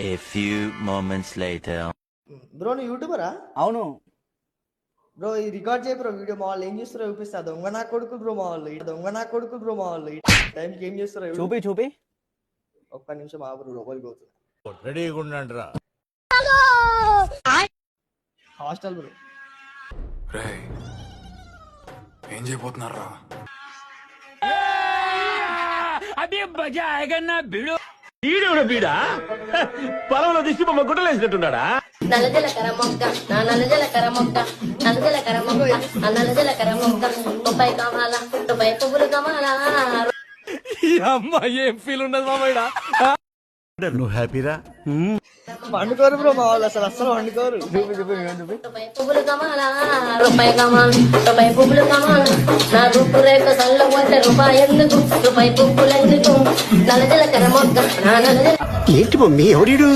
A few moments later. Bro నువ్వు యూట్యూబరా? అవును. Bro ఇది రికార్డ్ చేయ బ్రో, వీడియో మా వాళ్ళు ఏం చేస్తారో చూపిస్తా. దొంగ నా కొడుకులు బ్రో మా వాళ్ళు, మా వాళ్ళు ఈ టైంకి ఏం చేస్తారో చూపి ఒక్క నిమిషం ఆగు, లోపలికి పోతుంది. రెడీగా ఉండండి రా. Hostel bro. ఏం చేయబోతున్నారా? పొలంలో దిష్టి బొమ్మ గుడ్డలేసినట్టున్నాడా? నల్లజలకర మొక్క, నా నల్లజలకర మొక్క, నల్లజలకర మొక్క, ఆ నల్లజలకర మొక్క, రూపాయి కావాలా, రూపాయి పువ్వులు కావాలా. అమ్మాయి ఏం ఫీల్ ఉండదు మామయ్య. నువ్వు హ్యాపీరా? వండుకోరు బ్రో మా వాళ్ళు, అసలు వండుకోరు. రూపాయి పువ్వులు కావాలా, రూపాయి కావాలి, రూపాయి పువ్వులు కావాలా. నా రూపు రేఖ సల్ల ఉంటే రూపాయి ఎందుకు, రూపాయి పువ్వులు ఎందుకు. నల్లజలకర మొక్క, నా నల్లజల. ఏంటి మమ్మీ ఎవడు?